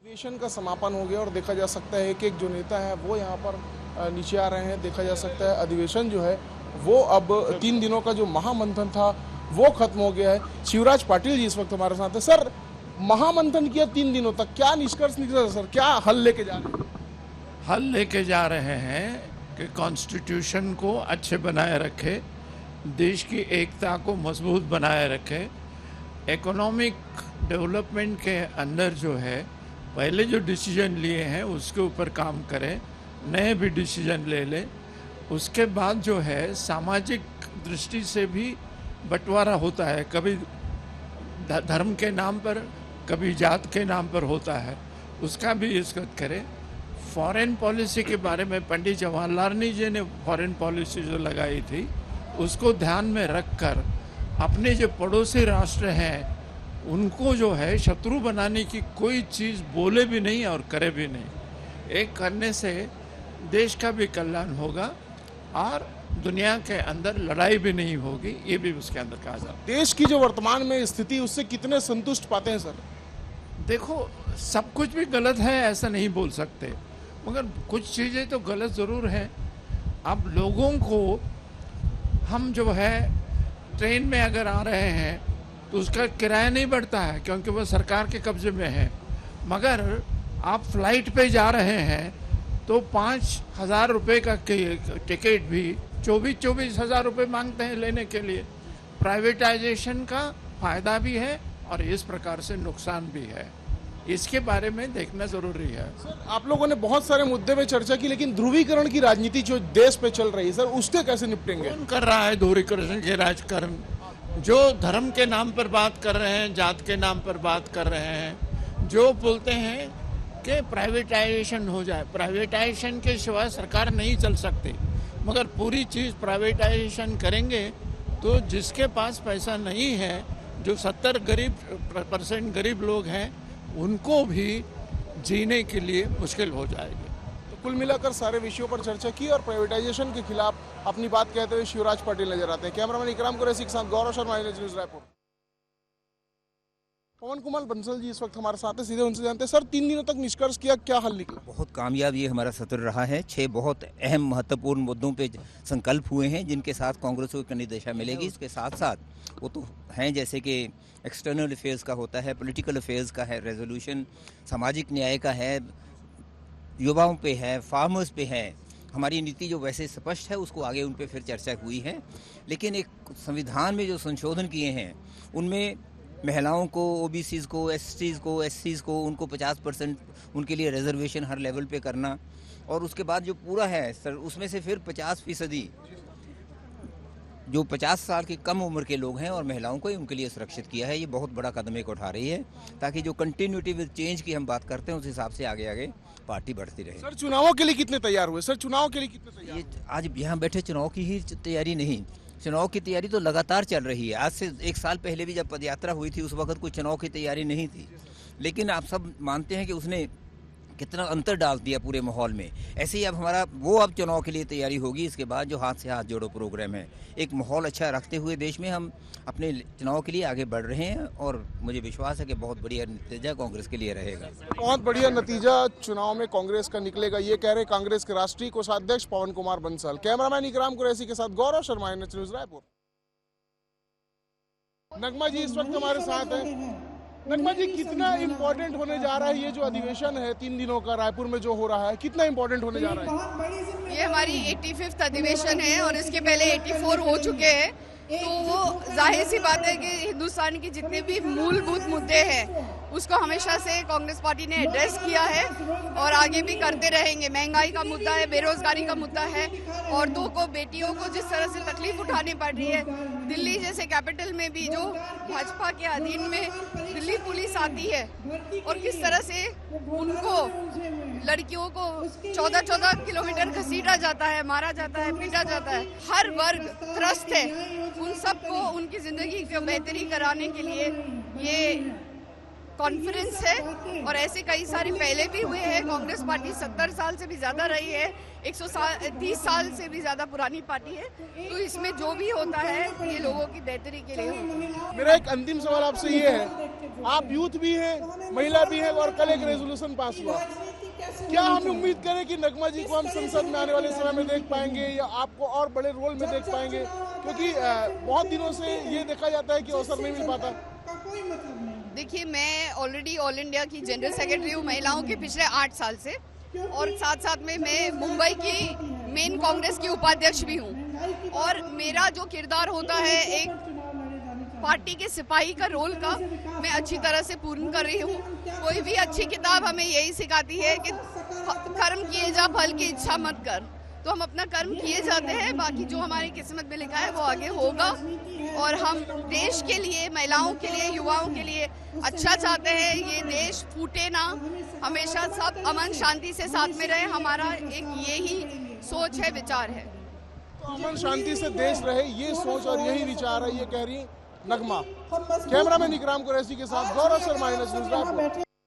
अधिवेशन का समापन हो गया और देखा जा सकता है कि एक जो नेता है वो यहाँ पर नीचे आ रहे हैं। देखा जा सकता है अधिवेशन जो है वो अब 3 दिनों का जो महामंथन था वो खत्म हो गया है। शिवराज पाटिल जी इस वक्त हमारे साथ है। सर, महामंथन किया 3 दिनों तक, क्या निष्कर्ष निकला सर? क्या हल लेके जा रहे हैं? हल लेके जा रहे हैं कि कॉन्स्टिट्यूशन को अच्छे बनाए रखे, देश की एकता को मजबूत बनाए रखे, इकोनॉमिक डेवलपमेंट के अंदर जो है पहले जो डिसीजन लिए हैं उसके ऊपर काम करें, नए भी डिसीजन ले लें। उसके बाद जो है सामाजिक दृष्टि से भी बंटवारा होता है, कभी धर्म के नाम पर, कभी जात के नाम पर होता है, उसका भी इज्जत करें। फॉरेन पॉलिसी के बारे में पंडित जवाहरलाल नेहरू जी ने फॉरेन पॉलिसी जो लगाई थी उसको ध्यान में रखकर अपने जो पड़ोसी राष्ट्र हैं उनको जो है शत्रु बनाने की कोई चीज़ बोले भी नहीं और करे भी नहीं। एक करने से देश का भी कल्याण होगा और दुनिया के अंदर लड़ाई भी नहीं होगी, ये भी उसके अंदर कहा जाता है। देश की जो वर्तमान में स्थिति उससे कितने संतुष्ट पाते हैं सर? देखो, सब कुछ भी गलत है ऐसा नहीं बोल सकते, मगर कुछ चीज़ें तो गलत ज़रूर हैं। अब लोगों को हम जो है ट्रेन में अगर आ रहे हैं तो उसका किराया नहीं बढ़ता है क्योंकि वो सरकार के कब्जे में है, मगर आप फ्लाइट पे जा रहे हैं तो 5,000 रुपये का टिकट भी 24,000 रुपये मांगते हैं लेने के लिए। प्राइवेटाइजेशन का फायदा भी है और इस प्रकार से नुकसान भी है, इसके बारे में देखना जरूरी है। सर, आप लोगों ने बहुत सारे मुद्दे पे चर्चा की, लेकिन ध्रुवीकरण की राजनीति जो देश पे चल रही है सर, उसके कैसे निपटेंगे? कौन कर रहा है ध्रुवीकरण के राजकारण? जो धर्म के नाम पर बात कर रहे हैं, जात के नाम पर बात कर रहे हैं, जो बोलते हैं कि प्राइवेटाइजेशन हो जाए, प्राइवेटाइजेशन के सिवाय सरकार नहीं चल सकती, मगर पूरी चीज़ प्राइवेटाइजेशन करेंगे तो जिसके पास पैसा नहीं है, जो 70% गरीब लोग हैं, उनको भी जीने के लिए मुश्किल हो जाएगी। तो कुल मिलाकर सारे विषयों पर चर्चा की और प्राइवेटाइजेशन के खिलाफ अपनी बात कहते हुए शिवराज पाटिल नजर आते हैं। कैमरामैन इकराम कुरैशी के साथ गौरव शर्मा, न्यूज़ रायपुर। पवन कुमार बंसल जी इस वक्त हमारे साथ हैं, सीधे उनसे जानते हैं। सर, 3 दिनों तक निष्कर्ष किया, क्या हल निकला? बहुत कामयाब ये हमारा सत्र रहा है। 6 बहुत अहम महत्वपूर्ण मुद्दों पे संकल्प हुए हैं जिनके साथ कांग्रेस को नई दिशा मिलेगी। इसके साथ साथ वो तो हैं जैसे कि एक्सटर्नल अफेयर्स का होता है, पॉलिटिकल अफेयर्स का है, रेजोल्यूशन सामाजिक न्याय का है, युवाओं पे है, फार्मर्स पे है। हमारी नीति जो वैसे स्पष्ट है उसको आगे उन पे फिर चर्चा हुई है, लेकिन एक संविधान में जो संशोधन किए हैं उनमें महिलाओं को, ओबीसीज को, एससीज को उनको 50% उनके लिए रिजर्वेशन हर लेवल पे करना, और उसके बाद जो पूरा है सर उसमें से फिर 50% जो 50 साल की कम उम्र के लोग हैं और महिलाओं को उनके लिए सुरक्षित किया है। ये बहुत बड़ा कदम एक उठा रही है ताकि जो कंटिन्यूटी विद चेंज की हम बात करते हैं उस हिसाब से आगे आगे पार्टी बढ़ती रहे। सर, चुनावों के लिए कितने तैयार हुए? सर, चुनाव के लिए कितने तैयार? ये आज यहाँ बैठे चुनाव की ही तैयारी नहीं, चुनाव की तैयारी तो लगातार चल रही है। आज से 1 साल पहले भी जब पदयात्रा हुई थी उस वक्त कोई चुनाव की तैयारी नहीं थी, लेकिन आप सब मानते हैं कि उसने कितना अंतर डाल दिया पूरे माहौल में। ऐसे ही अब हमारा अब चुनाव के लिए तैयारी होगी। इसके बाद जो हाथ से हाथ जोड़ो प्रोग्राम है, एक माहौल अच्छा रखते हुए देश में हम अपने चुनाव के लिए आगे बढ़ रहे हैं और मुझे विश्वास है कि बहुत बढ़िया नतीजा कांग्रेस के लिए रहेगा। बहुत बढ़िया नतीजा चुनाव में कांग्रेस का निकलेगा, ये कह रहे कांग्रेस के राष्ट्रीय कोषाध्यक्ष पवन कुमार बंसल। कैमरामैन इकराम कुरैशी के साथ गौरव शर्मा, न्यूज़ रायपुर। नगमा जी इस वक्त हमारे साथ है। नगमा जी, कितना इम्पोर्टेंट होने जा रहा है ये जो अधिवेशन है 3 दिनों का रायपुर में जो हो रहा है, कितना इम्पोर्टेंट होने जा रहा है? ये हमारी 85th अधिवेशन है और इसके पहले 84 हो चुके हैं, तो वो जाहिर सी बात है कि हिंदुस्तान के जितने भी मूलभूत मुद्दे हैं उसको हमेशा से कांग्रेस पार्टी ने एड्रेस किया है और आगे भी करते रहेंगे। महंगाई का मुद्दा है, बेरोजगारी का मुद्दा है, औरतों को, बेटियों को जिस तरह से तकलीफ उठानी पड़ रही है, दिल्ली जैसे कैपिटल में भी जो भाजपा के अधीन में दिल्ली पुलिस आती है और किस तरह से उनको, लड़कियों को 14-14 किलोमीटर घसीटा जाता है, मारा जाता है, पीटा जाता है। हर वर्ग त्रस्त है, उन सबको उनकी जिंदगी को बेहतरी कराने के लिए ये कॉन्फिडेंस है और ऐसे कई सारे पहले भी हुए हैं। कांग्रेस पार्टी 70 साल से भी ज़्यादा रही है, 130 साल से भी ज़्यादा पुरानी पार्टी है, तो इसमें जो भी होता है ये लोगों की बेहतरी के लिए होता है। मेरा एक अंतिम सवाल आपसे ये है, आप यूथ भी हैं, महिला भी हैं और कल एक रेजोल्यूशन पास हुआ, क्या हम उम्मीद करें कि नगमा जी को हम संसद में आने वाले समय में देख पाएंगे या आपको और बड़े रोल में देख पाएंगे, क्योंकि बहुत दिनों से ये देखा जाता है कि अवसर नहीं मिल पाता? देखिए, मैं ऑलरेडी ऑल इंडिया की जनरल सेक्रेटरी हूँ महिलाओं के पिछले 8 साल से, और साथ साथ में मैं मुंबई की मेन कांग्रेस की उपाध्यक्ष भी हूँ। और मेरा जो किरदार होता है एक पार्टी के सिपाही का रोल का, मैं अच्छी तरह से पूर्ण कर रही हूँ। कोई भी अच्छी किताब हमें यही सिखाती है कि कर्म किए जा, फल की इच्छा मत कर। तो हम अपना कर्म किए जाते हैं, बाकी जो हमारी किस्मत में लिखा है वो आगे होगा। और हम देश के लिए, महिलाओं के लिए, युवाओं के लिए अच्छा चाहते हैं। ये देश फूटे ना, हमेशा सब अमन शांति से साथ में रहे, हमारा एक यही सोच है, विचार है। तो अमन शांति से देश रहे, ये सोच और यही विचार है, ये कह रही नगमा। कैमरामैन इकराम कुरैशी के साथ गौरव शर्मा, न्यूज़ रायपुर।